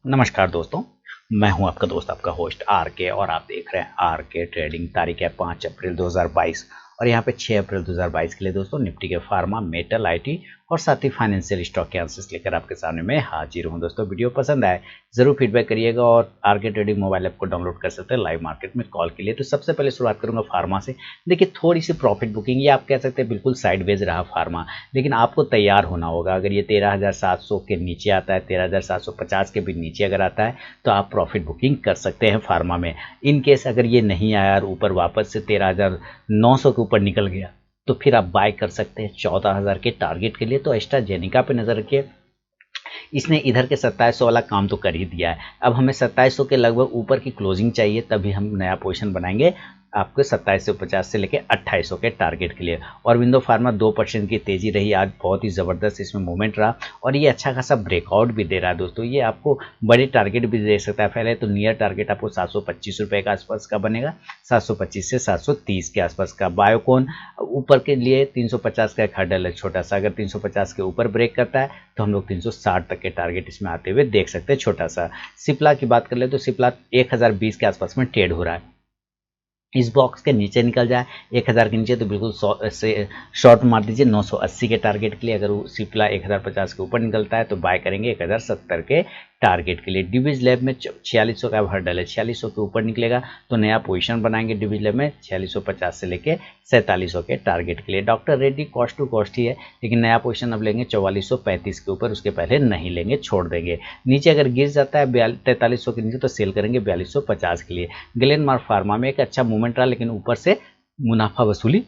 नमस्कार दोस्तों, मैं हूं आपका दोस्त आपका होस्ट आर के और आप देख रहे हैं आर के ट्रेडिंग। तारीख है 5 अप्रैल 2022 और यहाँ पे 6 अप्रैल 2022 के लिए दोस्तों निफ्टी के फार्मा, मेटल, आईटी और साथ ही फाइनेंशियल स्टॉक के आंसर्स लेकर आपके सामने मैं हाजिर हूं। दोस्तों वीडियो पसंद आए जरूर फीडबैक करिएगा और आर के ट्रेडिंग मोबाइल ऐप को डाउनलोड कर सकते हैं लाइव मार्केट में कॉल के लिए। तो सबसे पहले शुरुआत करूंगा फार्मा से। देखिए थोड़ी सी प्रॉफिट बुकिंग, ये आप कह सकते हैं बिल्कुल साइडवेज रहा फार्मा, लेकिन आपको तैयार होना होगा। अगर ये 13,700 के नीचे आता है, 13,750 के भी नीचे अगर आता है तो आप प्रॉफिट बुकिंग कर सकते हैं फार्मा में। इन केस अगर ये नहीं आया और ऊपर वापस से 13,900 के ऊपर निकल गया तो फिर आप बाय कर सकते हैं 14,000 के टारगेट के लिए। तो एस्ट्राजेनेका पे नजर रखिए, इसने इधर के 2700 वाला काम तो कर ही दिया है। अब हमें 2700 के लगभग ऊपर की क्लोजिंग चाहिए, तभी हम नया पोजीशन बनाएंगे आपके 2750 से लेके 2800 के टारगेट के लिए। और विंडो फार्मा 2% की तेजी रही आज, बहुत ही ज़बरदस्त इसमें मूवमेंट रहा और ये अच्छा खासा ब्रेकआउट भी दे रहा है दोस्तों। ये आपको बड़े टारगेट भी दे सकता है। पहले तो नियर टारगेट आपको 725 रुपये के आसपास का बनेगा, 725 से 730 के आसपास का। बायोकॉन ऊपर के लिए 350 का एक हर्डल है छोटा सा, अगर 350 के ऊपर ब्रेक करता है तो हम लोग 360 तक के टारगेट इसमें आते हुए देख सकते हैं छोटा सा। सिप्ला की बात कर ले तो सिप्ला 1020 के आसपास में ट्रेड हो रहा है। इस बॉक्स के नीचे निकल जाए 1000 के नीचे तो बिल्कुल शॉर्ट मार दीजिए 980 के टारगेट के लिए। अगर वो सिप्ला 1050 के ऊपर निकलता है तो बाय करेंगे 1070 के टारगेट के लिए। डिविज लैब में 4600 का हर्डल है, 4600 के ऊपर निकलेगा तो नया पोजीशन बनाएंगे डिविज लैब में 4650 से लेके 4700 के टारगेट के लिए। Doctor Reddy cost to cost ही है, लेकिन नया पोजीशन अब लेंगे 4435 के ऊपर, उसके पहले नहीं लेंगे, छोड़ देंगे। नीचे अगर गिर जाता है 4300 के नीचे तो सेल करेंगे 4250 के लिए। ग्लेनमार्क फार्मा में एक अच्छा मूवमेंट रहा, लेकिन ऊपर से मुनाफा वसूली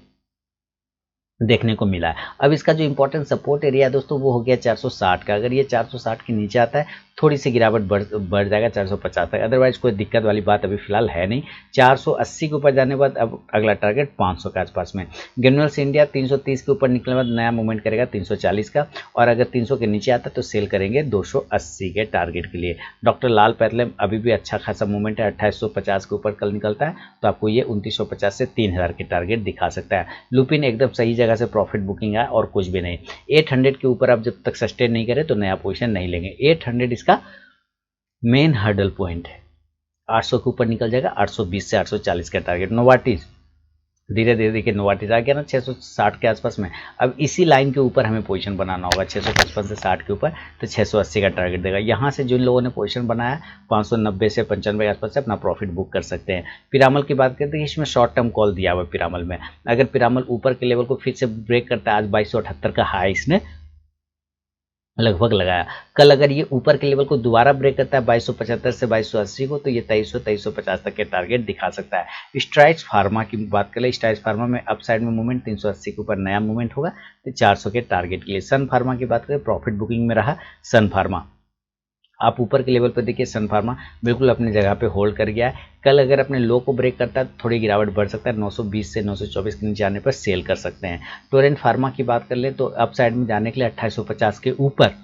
देखने को मिला है। अब इसका जो इंपॉर्टेंट सपोर्ट एरिया है दोस्तों वो हो गया 460 का। अगर ये 460 के नीचे आता है थोड़ी सी गिरावट बढ़ जाएगा 450 तक, अदरवाइज कोई दिक्कत वाली बात अभी फिलहाल है नहीं। 480 के ऊपर जाने के बाद अब अगला टारगेट 500 के आसपास में। ग्रेन्यूल्स इंडिया 330 के ऊपर निकलने के बाद नया मूवमेंट करेगा 340 का, और अगर 300 के नीचे आता है तो सेल करेंगे 280 के टारगेट के लिए। डॉक्टर लाल पैथलैब अभी भी अच्छा खासा मूवमेंट है, 2850 के ऊपर कल निकलता है तो आपको ये 2950 से 3000 के टारगेट दिखा सकता है। लुपिन एकदम सही जगह से प्रॉफिट बुकिंग है और कुछ भी नहीं। 800 के ऊपर आप जब तक सस्टेन नहीं करें तो नया पोजीशन नहीं लेंगे। 800 इसका मेन हर्डल पॉइंट है। 800 के ऊपर निकल जाएगा 820 से 840 का टारगेट। नोवार्टिस धीरे धीरे देखिए नोवार्टिस आ गया ना 660 के आसपास में। अब इसी लाइन के ऊपर हमें पोजीशन बनाना होगा 655 से 60 के ऊपर, तो 680 का टारगेट देगा। यहाँ से जिन लोगों ने पोजीशन बनाया 590 से 95 के आसपास से अपना प्रॉफिट बुक कर सकते हैं। पिरामल की बात करते हैं, इसमें शॉर्ट टर्म कॉल दिया हुआ है पिरामल में। अगर पिरामल ऊपर के लेवल को फिर से ब्रेक करता है, आज 2278 का हाई इसने लगभग लगाया, कल अगर ये ऊपर के लेवल को दोबारा ब्रेक करता है 2275 से 2280 को तो ये 2300-2350 तक के टारगेट दिखा सकता है। स्ट्राइड्स फार्मा की बात करें, स्ट्राइड्स फार्मा में अप साइड में मूवमेंट 380 के ऊपर नया मूवमेंट होगा तो 400 के टारगेट के लिए। सन फार्मा की बात करें, प्रॉफिट बुकिंग में रहा सन फार्मा। आप ऊपर के लेवल पर देखिए सन फार्मा बिल्कुल अपनी जगह पे होल्ड कर गया है। कल अगर अपने लो को ब्रेक करता है तो थोड़ी गिरावट बढ़ सकता है, 920 से 924 के नीचे आने पर सेल कर सकते हैं। टोरेंट फार्मा की बात कर ले तो अप साइड में जाने के लिए 2850 के ऊपर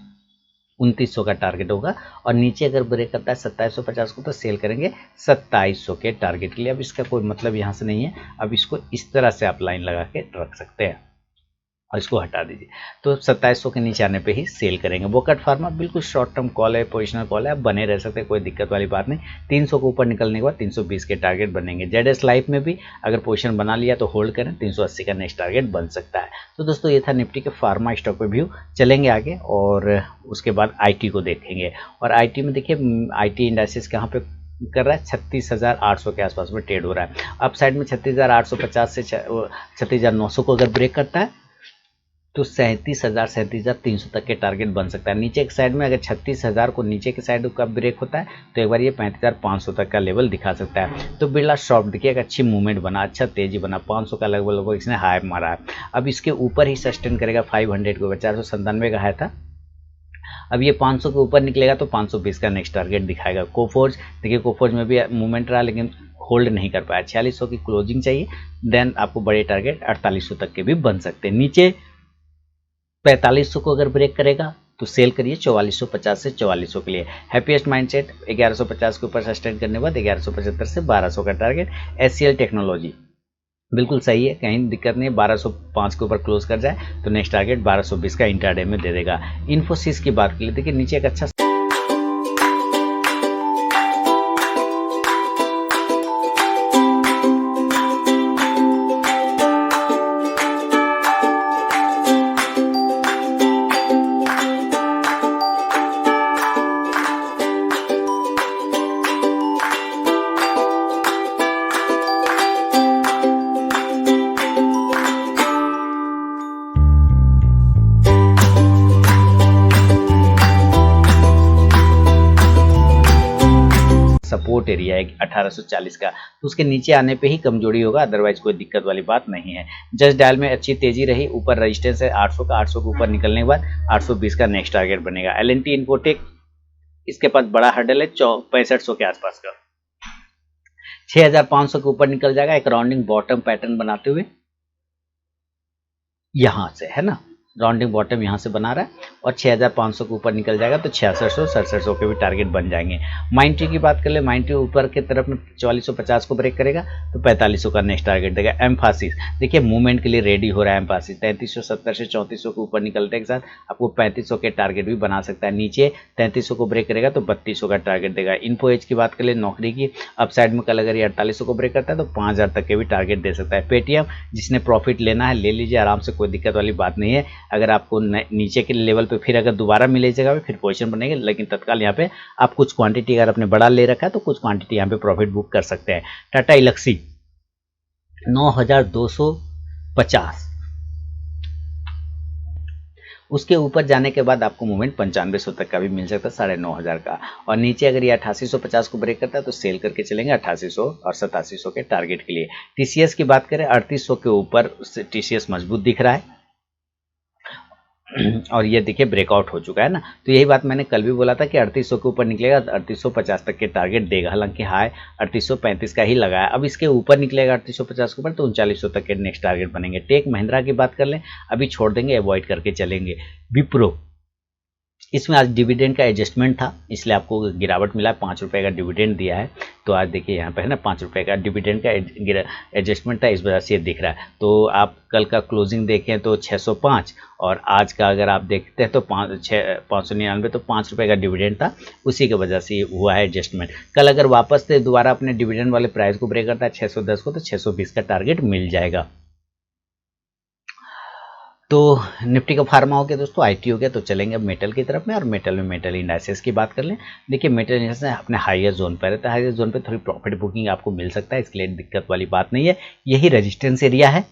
2900 का टारगेट होगा, और नीचे अगर ब्रेक करता है 2750 को तो सेल करेंगे 2700 के टारगेट के लिए। अब इसका कोई मतलब यहाँ से नहीं है, अब इसको इस तरह से आप लाइन लगा के रख सकते हैं और इसको हटा दीजिए तो 2700 के नीचे आने पे ही सेल करेंगे। बोकट फार्मा बिल्कुल शॉर्ट टर्म कॉल है, पोजिशनल कॉल है, आप बने रह सकते हैं, कोई दिक्कत वाली बात नहीं। 300 के ऊपर निकलने के बाद 320 के टारगेट बनेंगे। जेडएस लाइफ में भी अगर पोजीशन बना लिया तो होल्ड करें, 380 का नेक्स्ट टारगेट बन सकता है। तो दोस्तों ये था निफ्टी के फार्मा स्टॉक पे व्यू। चलेंगे आगे और उसके बाद IT को देखेंगे। और IT में देखिए IT इंडाइसिस कहाँ पे कर रहा है, 36,800 के आसपास में ट्रेड हो रहा है। अप साइड में 36,850 से 36,900 को अगर ब्रेक करता है तो 37,300 तक के टारगेट बन सकता है। नीचे के साइड में अगर 36,000 को नीचे के साइड का ब्रेक होता है तो एक बार ये 35,500 तक का लेवल दिखा सकता है। तो बिरला सॉफ्ट देखिए एक अच्छी मूवमेंट बना, अच्छा तेजी बना, 500 का लगभग इसने हाई मारा है। अब इसके ऊपर ही सस्टेन करेगा 500 के ऊपर, 497 का हाई था, अब ये 500 के ऊपर निकलेगा तो 520 का नेक्स्ट टारगेट दिखाएगा। कोफोर्ज देखिए कोफोर्ज में भी मूवमेंट रहा लेकिन होल्ड नहीं कर पाया, 4600 की क्लोजिंग चाहिए, देन आपको बड़े टारगेट 4800 तक के भी बन सकते हैं। नीचे 4500 को अगर ब्रेक करेगा तो सेल करिए 4450 से 4400 के लिए। हैप्पीएस्ट माइंडसेट 1150 के ऊपर सस्टेन करने के बाद 1175 से 1200 का टारगेट। एचसीएल टेक्नोलॉजी बिल्कुल सही है, कहीं दिक्कत नहीं है, 1205 के ऊपर क्लोज कर जाए तो नेक्स्ट टारगेट 1220 का इंट्राडे में दे देगा। इन्फोसिस की बात कर लेते हैं कि नीचे एक अच्छा सपोर्ट एरिया है 1840 का, तो उसके नीचे आने पे ही कमजोरी होगा, अदरवाइज कोई दिक्कत वाली बात नहीं है। जस्ट डायल में अच्छी तेजी रही, ऊपर रजिस्टेंस है 800 का, 800 के ऊपर निकलने के बाद 820 का नेक्स्ट टारगेट बनेगा। एल&टी इन्फोटेक, इसके पास बड़ा हर्डल है 6500 के आसपास का, 6500 के ऊपर निकल जाएगा एक राउंडिंग बॉटम पैटर्न बनाते हुए, यहां से है ना, राउंडिंग बॉटम यहां से बना रहा है और 6500 के ऊपर निकल जाएगा तो 6600 6700 के भी टारगेट बन जाएंगे। माइंट्री की बात कर ले, माइंट्री ऊपर के तरफ में 4450 को ब्रेक करेगा तो 4500 का नेक्स्ट टारगेट देगा। एम्फासिस देखिए मूवमेंट के लिए रेडी हो रहा है, एम्फासिस 3370 से 3400 के ऊपर निकलते के साथ आपको 3500 के टारगेट भी बना सकता है, नीचे 3300 को ब्रेक करेगा तो 3200 का टारगेट देगा। इन्फो एज की बात कर ले, नौकरी की अपसाइड में कल अगर ये 4800 को ब्रेक करता है तो 5000 तक के भी टारगेट दे सकता है। पेटीएम जिसने प्रॉफिट लेना है ले लीजिए आराम से, कोई दिक्कत वाली बात नहीं है। अगर आपको नीचे के लेवल पे फिर अगर दोबारा मिले जगह पे फिर पोजीशन बनेगी, लेकिन तत्काल यहाँ पे आप कुछ क्वांटिटी अगर आपने बड़ा ले रखा है तो कुछ क्वांटिटी यहाँ पे प्रॉफिट बुक कर सकते हैं। टाटा इलेक्सी 9250, उसके ऊपर जाने के बाद आपको मूवमेंट 9500 तक का भी मिल सकता है 9500 का, और नीचे अगर ये 8850 को ब्रेक करता है तो सेल करके चलेंगे 8800 और 8700 के टारगेट के लिए। टीसीएस की बात करें 3800 के ऊपर टीसीएस मजबूत दिख रहा है और ये देखिए ब्रेकआउट हो चुका है ना, तो यही बात मैंने कल भी बोला था कि 3800 के ऊपर निकलेगा तो 3850 तक के टारगेट देगा, हालांकि हाई 3835 का ही लगाया। अब इसके ऊपर निकलेगा 3850 के ऊपर तो 3900 तक के नेक्स्ट टारगेट बनेंगे। टेक महिंद्रा की बात कर लें, अभी छोड़ देंगे, अवॉइड करके चलेंगे। विप्रो, इसमें आज डिविडेंड का एडजस्टमेंट था इसलिए आपको गिरावट मिला, 5 रुपये का डिविडेंड दिया है तो आज देखिए यहाँ पे है ना 5 रुपये का डिविडेंड का एडजस्टमेंट था, इस वजह से ये दिख रहा है। तो आप कल का क्लोजिंग देखें तो 605 और आज का अगर आप देखते हैं तो 599, तो 5 रुपये का डिविडेंड था, उसी की वजह से हुआ है एडजस्टमेंट। कल अगर वापस से दोबारा अपने डिविडेंड वाले प्राइस को ब्रेक करता है 610 को तो 620 का टारगेट मिल जाएगा। तो निफ्टी का फार्मा हो गया दोस्तों, आईटी हो गया, तो चलेंगे अब मेटल की तरफ में। और मेटल में मेटल इंडाइसेस की बात कर लें, देखिए मेटल इंडाइसेस अपने हाईएस्ट जोन पर रहता है, हाईएस्ट जोन पे थोड़ी प्रॉफिट बुकिंग आपको मिल सकता है, इसके लिए दिक्कत वाली बात नहीं है, यही रेजिस्टेंस एरिया है।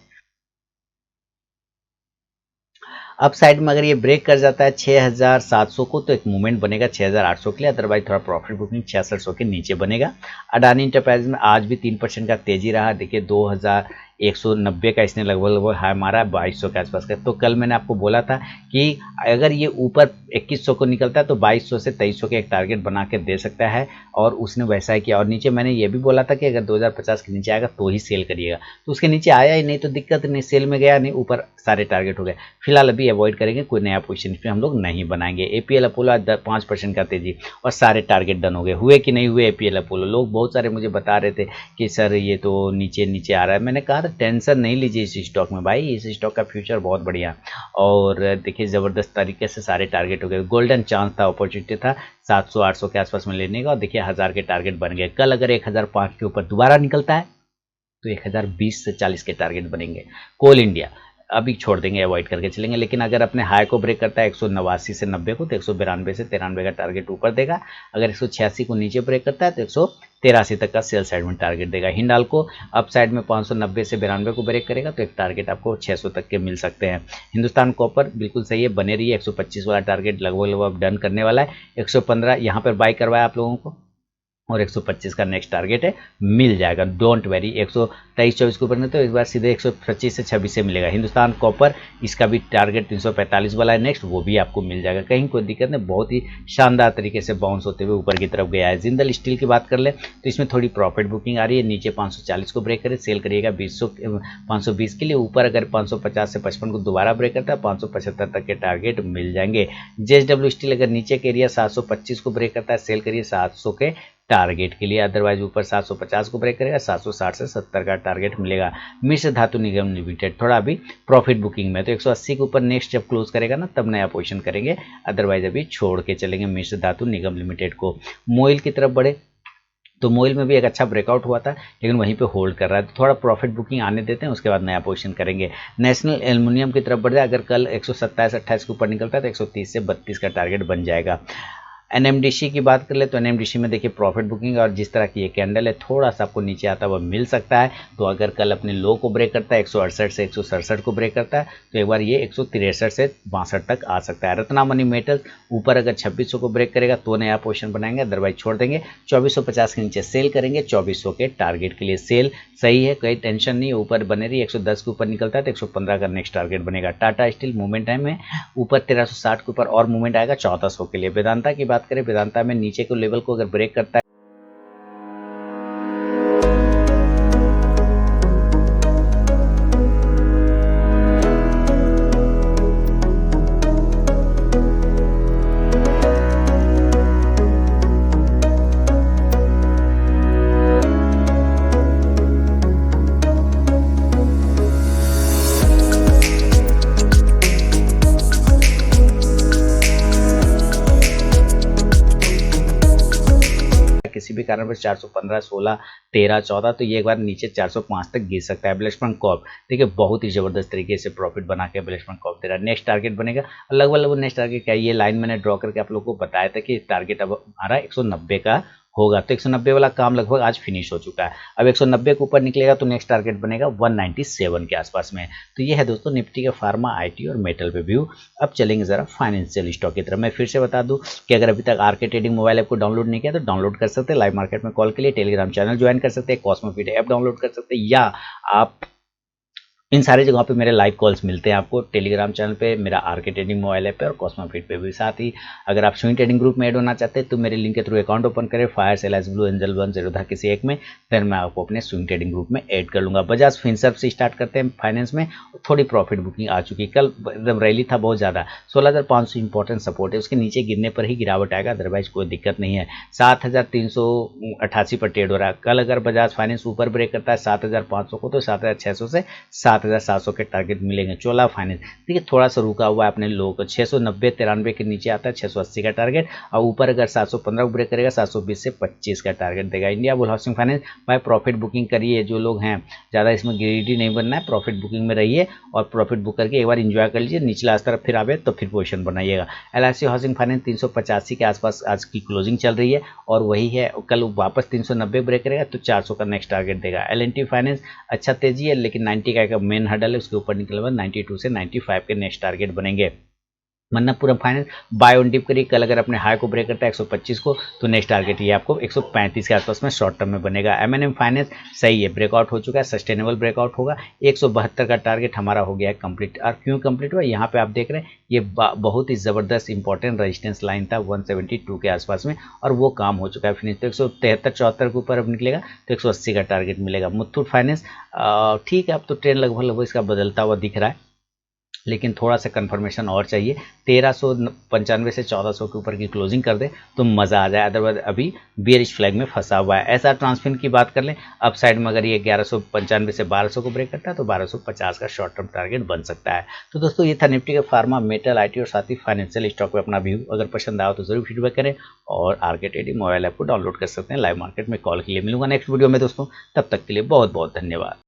अब साइड में अगर ये ब्रेक कर जाता है 6700 को तो एक मूवमेंट बनेगा 6800 के लिए, अदरवाइज थोड़ा प्रॉफिट बुकिंग 6600 के नीचे बनेगा। अडानी इंटरप्राइज में आज भी 3% का तेजी रहा, देखिए 2190 का इसने लगभग हाई मारा 2200 के आसपास का। तो कल मैंने आपको बोला था कि अगर ये ऊपर 2100 को निकलता है तो 2200 से 2300 के एक टारगेट बना के दे सकता है, और उसने वैसा ही किया। और नीचे मैंने ये भी बोला था कि अगर 2050 के नीचे आएगा तो ही सेल करिएगा, तो उसके नीचे आया ही नहीं तो दिक्कत नहीं, सेल में गया नहीं, ऊपर सारे टारगेट हो गए। फिलहाल अभी अवॉइड करेंगे, कोई नया पोजीशन पे हम लोग नहीं बनाएंगे। एपीएल अपोलो 5% का तेजी और सारे टारगेट डन हो गए। हुए कि नहीं हुए एपीएल अपोलो? लोग बहुत सारे मुझे बता रहे थे कि सर ये तो नीचे नीचे आ रहा है, मैंने कहा था टेंशन नहीं लीजिए इस स्टॉक में भाई, इस स्टॉक का फ्यूचर बहुत बढ़िया, और देखिए ज़बरदस्त तरीके से सारे टारगेट हो गए। गोल्डन चांस था, अपॉर्चुनिटी था 700-800 के आसपास में लेने का, और देखिए 1000 के टारगेट बन गए। कल अगर 1005 के ऊपर दोबारा निकलता है तो 1020 से 40 के टारगेट बनेंगे। कोल इंडिया अभी छोड़ देंगे, अवॉइड करके चलेंगे, लेकिन अगर अपने हाई को ब्रेक करता है 189 से 90 को तो 192 से 93 का टारगेट ऊपर देगा। अगर 186 को नीचे ब्रेक करता है तो 183 तक का सेल साइड में टारगेट देगा। हिंडाल्को अप साइड में 590 से 92 को ब्रेक करेगा तो एक टारगेट आपको 600 तक के मिल सकते हैं। हिंदुस्तान कॉपर बिल्कुल सही है, बने रही है, 125 वाला टारगेट लगभग डन करने वाला है। 115 यहाँ पर बाई करवाया आप लोगों को, और 125 का नेक्स्ट टारगेट है, मिल जाएगा, डोंट वेरी। 123-24 के ऊपर नहीं तो इस बार सीधे 125 से 26 से मिलेगा। हिंदुस्तान कॉपर इसका भी टारगेट 345 वाला है नेक्स्ट, वो भी आपको मिल जाएगा, कहीं कोई दिक्कत नहीं, बहुत ही शानदार तरीके से बाउंस होते हुए ऊपर की तरफ गया है। जिंदल स्टील की बात कर ले तो इसमें थोड़ी प्रॉफिट बुकिंग आ रही है, नीचे 540 को ब्रेक करे सेल करिएगा 520 के लिए, ऊपर अगर 550 से 55 को दोबारा ब्रेक करता है 575 तक के टारगेट मिल जाएंगे। जेएसडब्ल्यू स्टील अगर नीचे के एरिया 725 को ब्रेक करता है सेल करिए 700 के टारगेट के लिए, अदरवाइज ऊपर 750 को ब्रेक करेगा 760 से 70 का टारगेट मिलेगा। मिश्र धातु निगम लिमिटेड थोड़ा अभी प्रॉफिट बुकिंग में, तो 180 के ऊपर नेक्स्ट जब क्लोज करेगा ना तब नया पोजीशन करेंगे, अदरवाइज अभी छोड़ के चलेंगे मिश्र धातु निगम लिमिटेड को। मोइल की तरफ बढ़े तो मोइल में भी एक अच्छा ब्रेकआउट हुआ था लेकिन वहीं पे होल्ड कर रहा है, तो थोड़ा प्रॉफिट बुकिंग आने देते हैं, उसके बाद नया पोजीशन करेंगे। नेशनल एल्युमिनियम की तरफ बढ़ जाए, अगर कल 127-28 के ऊपर निकलता है तो 130 से 32 का टारगेट बन जाएगा। एनएमडीसी की बात कर ले तो एनएमडीसी में देखिए प्रॉफिट बुकिंग और जिस तरह की ये कैंडल है थोड़ा सा आपको नीचे आता हुआ मिल सकता है। तो अगर कल अपने लो को ब्रेक करता है 168 से 167 को ब्रेक करता है तो एक बार ये 163 से 62 तक आ सकता है। रत्नामणि मेटल्स ऊपर अगर 2600 को ब्रेक करेगा तो नया पोजीशन बनाएंगे, अदरवाइज छोड़ देंगे। 2450 के नीचे सेल करेंगे, 2400 के टारगेट के लिए सेल सही है, कोई टेंशन नहीं, ऊपर बने रही। 110 के ऊपर निकलता है तो 115 का नेक्स्ट टारगेट बनेगा। टाटा स्टील मूवमेंट टाइम में ऊपर 1360 के ऊपर और मूवमेंट आएगा 1400 के लिए। वेदांता की बात करें, वेदांता में नीचे के लेवल को अगर ब्रेक करता है किसी भी कारण पर 415, 16, 13, 14 तो ये एक बार नीचे 405 तक गिर सकता है। ब्लेसमेंट कॉर्प देखिए बहुत ही जबरदस्त तरीके से प्रॉफिट बना के ब्लेसमेंट कॉर्प दे रहा है। नेक्स्ट टारगेट बनेगा लगभग नेक्स्ट टारगेट क्या है, ये लाइन मैंने ड्रॉ करके आप लोगों को बताया था कि टारगेट अब हमारा 190 का होगा। तो 190 वाला काम लगभग आज फिनिश हो चुका है। अब 190 के ऊपर निकलेगा तो नेक्स्ट टारगेट बनेगा 197 के आसपास में। तो ये है दोस्तों निफ्टी का फार्मा, आईटी और मेटल पे व्यू। अब चलेंगे जरा फाइनेंशियल स्टॉक की तरफ। मैं फिर से बता दूं कि अगर अभी तक आरके ट्रेडिंग मोबाइल ऐप को डाउनलोड नहीं किया तो डाउनलोड कर सकते हैं। लाइव मार्केट में कॉल के लिए टेलीग्राम चैनल ज्वाइन कर सकते हैं, कॉस्मोफिट ऐप डाउनलोड कर सकते हैं, या आप इन सारी जगहों पे मेरे लाइव कॉल्स मिलते हैं आपको। टेलीग्राम चैनल पे, मेरा आरके ट्रेडिंग मोबाइल ऐप पे और कॉस्मोफिट पे भी। साथ ही अगर आप स्विंग ट्रेडिंग ग्रुप में ऐड होना चाहते हैं तो मेरे लिंक के थ्रू अकाउंट ओपन करें, फायर, सेल, ब्लू एंजल, 1 0 किसी एक में, फिर मैं आपको अपने स्विंग ट्रेडिंग ग्रुप में ऐड कर लूँगा। बजाज फिनसर्व से स्टार्ट करते हैं फाइनेंस में। थोड़ी प्रॉफिट बुकिंग आ चुकी, कल एकदम रैली था बहुत ज़्यादा। 16,500 इंपॉर्टेंट सपोर्ट है, उसके नीचे गिरने पर ही गिरावट आएगा, अदरवाइज कोई दिक्कत नहीं है। 7,388 पर ट्रेड हो रहा है। कल अगर बजाज फाइनेंस ऊपर ब्रेक करता है 7,500 को तो 7,600 से 7,700 के टारगेट मिलेंगे। चोला फाइनेंस देखिए थोड़ा सा रुका हुआ है अपने लो को, 690 93 के नीचे आता है 680 का टारगेट, और ऊपर अगर 715 ब्रेक करेगा 720 से 25 का टारगेट देगा। इंडिया बुल हाउसिंग फाइनेंस भाई प्रॉफिट बुकिंग करिए, जो लोग हैं ज़्यादा इसमें ग्रीडी नहीं बनना है, प्रॉफिट बुकिंग में रहिए और प्रॉफिट बुक करके एक बार इंजॉय कर लीजिए। निचला स्तर फिर आवे तो फिर पोजीशन बनाइएगा। LIC हाउसिंग फाइनेंस 385 के आसपास आज की क्लोजिंग चल रही है और वही है, कल वापस 390 ब्रेक करेगा तो 400 का नेक्स्ट टारगेट देगा। L&T फाइनेंस अच्छा तेजी है लेकिन 90 का मेन हडल है, उसके ऊपर निकले 92 से 95 के नेक्स्ट टारगेट बनेंगे। मन्नपुरम फाइनेंस बाय ऑन डिप करिए, कल अगर अपने हाई को ब्रेक करता है 125 को तो नेक्स्ट टारगेट ये आपको 135 के आसपास में शॉर्ट टर्म में बनेगा। M&M फाइनेंस सही है, ब्रेकआउट हो चुका है, सस्टेनेबल ब्रेकआउट होगा। 172 का टारगेट हमारा हो गया है कंप्लीट। और क्यों कंप्लीट हुआ, यहाँ पे आप देख रहे हैं ये बहुत ही जबरदस्त इंपॉर्टेंट रेजिस्टेंस लाइन था 172 के आसपास में, और वो काम हो चुका है फिनिश। तो 173-74 के ऊपर अब निकलेगा तो 180 का टारगेट मिलेगा। मुथूट फाइनेंस ठीक है, अब तो ट्रेंड लगभग इसका बदलता हुआ दिख रहा है लेकिन थोड़ा सा कंफर्मेशन और चाहिए। 1395 से 1400 के ऊपर की क्लोजिंग कर दे तो मज़ा आ जाए, अदरवाइज अभी बेरिश फ्लैग में फंसा हुआ है। ऐसा ट्रांसफिन की बात कर लें, अप साइड में अगर ये 1195 से 1200 को ब्रेक करता है तो 1250 का शॉर्ट टर्म टारगेट बन सकता है। तो दोस्तों ये था निफ्टी का फार्मा, मेटल, आईटी और साथ ही फाइनेंशियल स्टॉक पे अपना व्यू। अगर पसंद आया तो जरूर फीडबैक करें और आरके ट्रेडिंग मोबाइल ऐप को डाउनलोड कर सकते हैं। लाइव मार्केट में कॉल के लिए मिलूंगा नेक्स्ट वीडियो में दोस्तों, तब तक के लिए बहुत बहुत धन्यवाद।